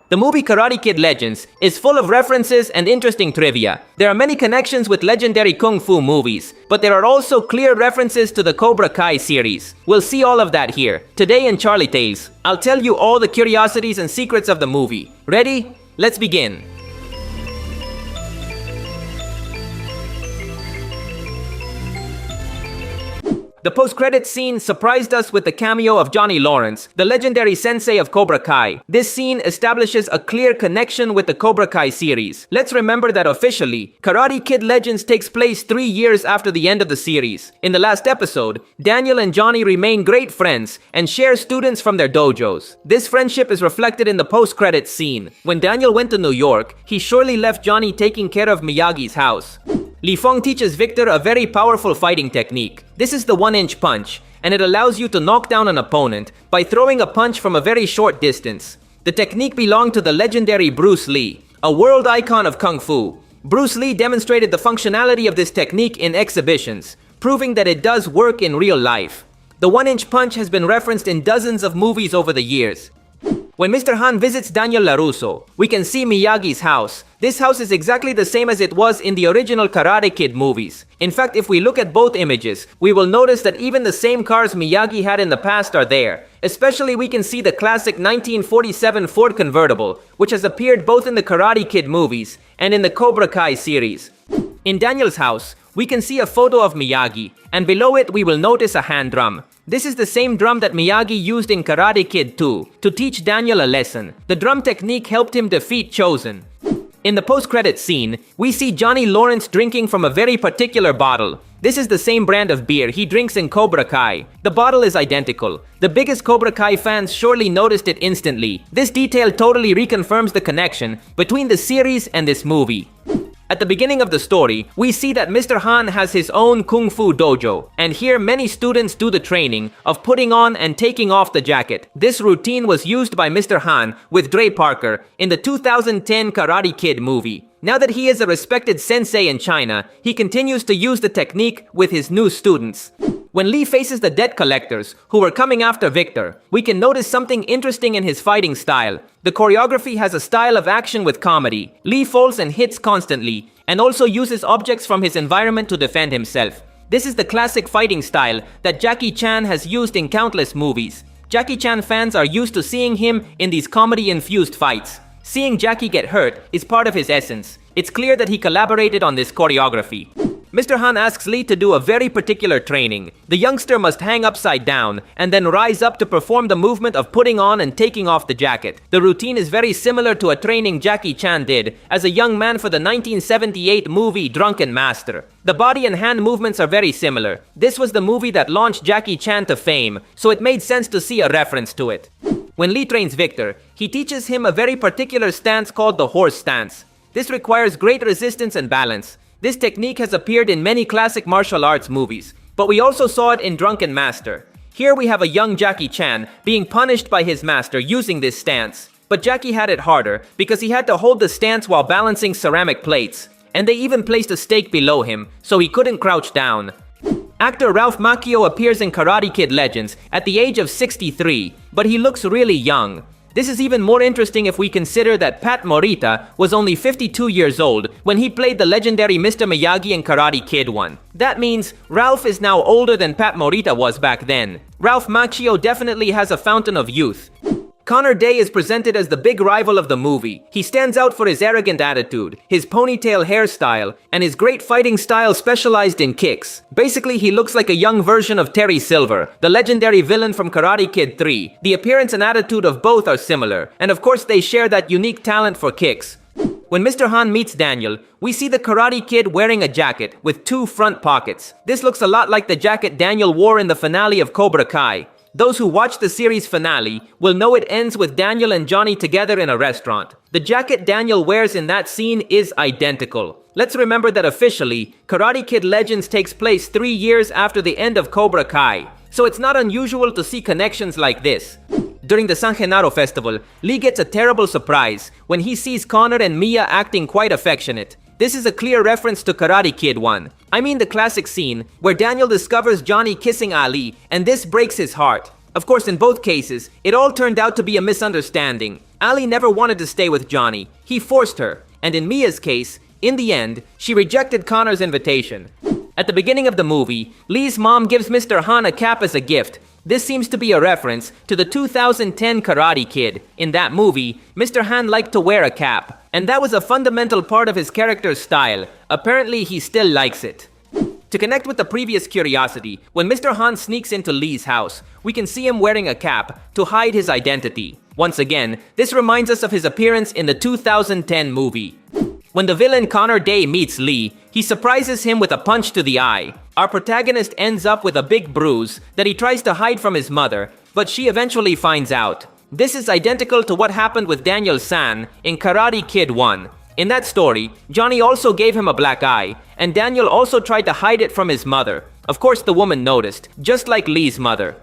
The movie Karate Kid Legends is full of references and interesting trivia. There are many connections with legendary kung fu movies, but there are also clear references to the Cobra Kai series. We'll see all of that here. Today in Charlietales, I'll tell you all the curiosities and secrets of the movie. Ready? Let's begin. The post-credits scene surprised us with the cameo of Johnny Lawrence, the legendary sensei of Cobra Kai. This scene establishes a clear connection with the Cobra Kai series. Let's remember that officially, Karate Kid Legends takes place 3 years after the end of the series. In the last episode, Daniel and Johnny remain great friends and share students from their dojos. This friendship is reflected in the post-credits scene. When Daniel went to New York, he surely left Johnny taking care of Miyagi's house. Li Fong teaches Victor a very powerful fighting technique. This is the 1-inch punch, and it allows you to knock down an opponent by throwing a punch from a very short distance. The technique belonged to the legendary Bruce Lee, a world icon of Kung Fu. Bruce Lee demonstrated the functionality of this technique in exhibitions, proving that it does work in real life. The 1-inch punch has been referenced in dozens of movies over the years. When Mr. Han visits Daniel LaRusso, we can see Miyagi's house. This house is exactly the same as it was in the original Karate Kid movies. In fact, if we look at both images, we will notice that even the same cars Miyagi had in the past are there. Especially we can see the classic 1947 Ford convertible, which has appeared both in the Karate Kid movies and in the Cobra Kai series. In Daniel's house, we can see a photo of Miyagi, and below it we will notice a hand drum. This is the same drum that Miyagi used in Karate Kid 2 to teach Daniel a lesson. The drum technique helped him defeat Chosen. In the post-credits scene, we see Johnny Lawrence drinking from a very particular bottle. This is the same brand of beer he drinks in Cobra Kai. The bottle is identical. The biggest Cobra Kai fans surely noticed it instantly. This detail totally reconfirms the connection between the series and this movie. At the beginning of the story, we see that Mr. Han has his own Kung Fu dojo, and here many students do the training of putting on and taking off the jacket. This routine was used by Mr. Han with Dre Parker in the 2010 Karate Kid movie. Now that he is a respected sensei in China, he continues to use the technique with his new students. When Lee faces the debt collectors, who were coming after Victor, we can notice something interesting in his fighting style. The choreography has a style of action with comedy. Lee falls and hits constantly, and also uses objects from his environment to defend himself. This is the classic fighting style that Jackie Chan has used in countless movies. Jackie Chan fans are used to seeing him in these comedy-infused fights. Seeing Jackie get hurt is part of his essence. It's clear that he collaborated on this choreography. Mr. Han asks Lee to do a very particular training. The youngster must hang upside down and then rise up to perform the movement of putting on and taking off the jacket. The routine is very similar to a training Jackie Chan did as a young man for the 1978 movie Drunken Master. The body and hand movements are very similar. This was the movie that launched Jackie Chan to fame, so it made sense to see a reference to it. When Lee trains Victor, he teaches him a very particular stance called the horse stance. This requires great resistance and balance. This technique has appeared in many classic martial arts movies, but we also saw it in Drunken Master. Here we have a young Jackie Chan being punished by his master using this stance. But Jackie had it harder because he had to hold the stance while balancing ceramic plates. And they even placed a stake below him, so he couldn't crouch down. Actor Ralph Macchio appears in Karate Kid Legends at the age of 63, but he looks really young. This is even more interesting if we consider that Pat Morita was only 52 years old when he played the legendary Mr. Miyagi in Karate Kid 1. That means Ralph is now older than Pat Morita was back then. Ralph Macchio definitely has a fountain of youth. Connor Day is presented as the big rival of the movie. He stands out for his arrogant attitude, his ponytail hairstyle, and his great fighting style specialized in kicks. Basically, he looks like a young version of Terry Silver, the legendary villain from Karate Kid 3. The appearance and attitude of both are similar, and of course they share that unique talent for kicks. When Mr. Han meets Daniel, we see the Karate Kid wearing a jacket with 2 front pockets. This looks a lot like the jacket Daniel wore in the finale of Cobra Kai. Those who watch the series finale will know it ends with Daniel and Johnny together in a restaurant. The jacket Daniel wears in that scene is identical. Let's remember that officially, Karate Kid Legends takes place 3 years after the end of Cobra Kai, so it's not unusual to see connections like this. During the San Genaro festival, Lee gets a terrible surprise when he sees Connor and Mia acting quite affectionate. This is a clear reference to Karate Kid 1. I mean the classic scene where Daniel discovers Johnny kissing Ali, and this breaks his heart. Of course, in both cases, it all turned out to be a misunderstanding. Ali never wanted to stay with Johnny. He forced her. And in Mia's case, in the end, she rejected Connor's invitation. At the beginning of the movie, Lee's mom gives Mr. Han a cap as a gift. This seems to be a reference to the 2010 Karate Kid. In that movie, Mr. Han liked to wear a cap, and that was a fundamental part of his character's style. Apparently, he still likes it. To connect with the previous curiosity, when Mr. Han sneaks into Lee's house, we can see him wearing a cap to hide his identity. Once again, this reminds us of his appearance in the 2010 movie. When the villain Connor Day meets Lee, he surprises him with a punch to the eye. Our protagonist ends up with a big bruise that he tries to hide from his mother, but she eventually finds out. This is identical to what happened with Daniel San in Karate Kid 1. In that story, Johnny also gave him a black eye, and Daniel also tried to hide it from his mother. Of course, the woman noticed, just like Lee's mother.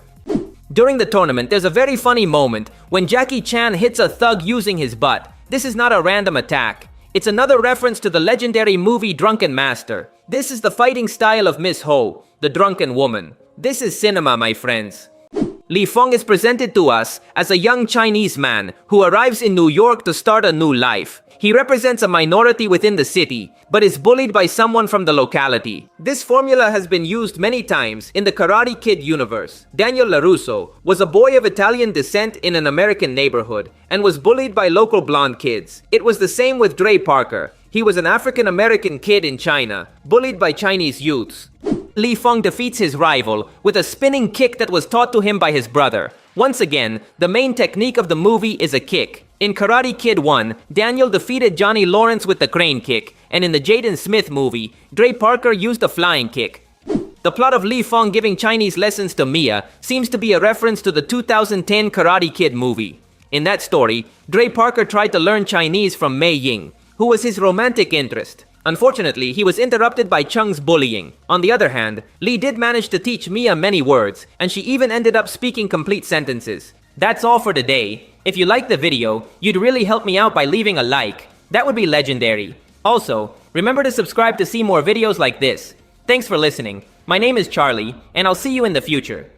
During the tournament, there's a very funny moment when Jackie Chan hits a thug using his butt. This is not a random attack. It's another reference to the legendary movie Drunken Master. This is the fighting style of Miss Ho, the drunken woman. This is cinema, my friends. Li Feng is presented to us as a young Chinese man who arrives in New York to start a new life. He represents a minority within the city, but is bullied by someone from the locality. This formula has been used many times in the Karate Kid universe. Daniel LaRusso was a boy of Italian descent in an American neighborhood and was bullied by local blonde kids. It was the same with Dre Parker. He was an African-American kid in China, bullied by Chinese youths. Li Feng defeats his rival with a spinning kick that was taught to him by his brother. Once again, the main technique of the movie is a kick. In Karate Kid 1, Daniel defeated Johnny Lawrence with the crane kick, and in the Jaden Smith movie, Dre Parker used a flying kick. The plot of Li Feng giving Chinese lessons to Mia seems to be a reference to the 2010 Karate Kid movie. In that story, Dre Parker tried to learn Chinese from Mei Ying, who was his romantic interest. Unfortunately, he was interrupted by Chung's bullying. On the other hand, Lee did manage to teach Mia many words, and she even ended up speaking complete sentences. That's all for today. If you liked the video, you'd really help me out by leaving a like. That would be legendary. Also, remember to subscribe to see more videos like this. Thanks for listening. My name is Charlie, and I'll see you in the future.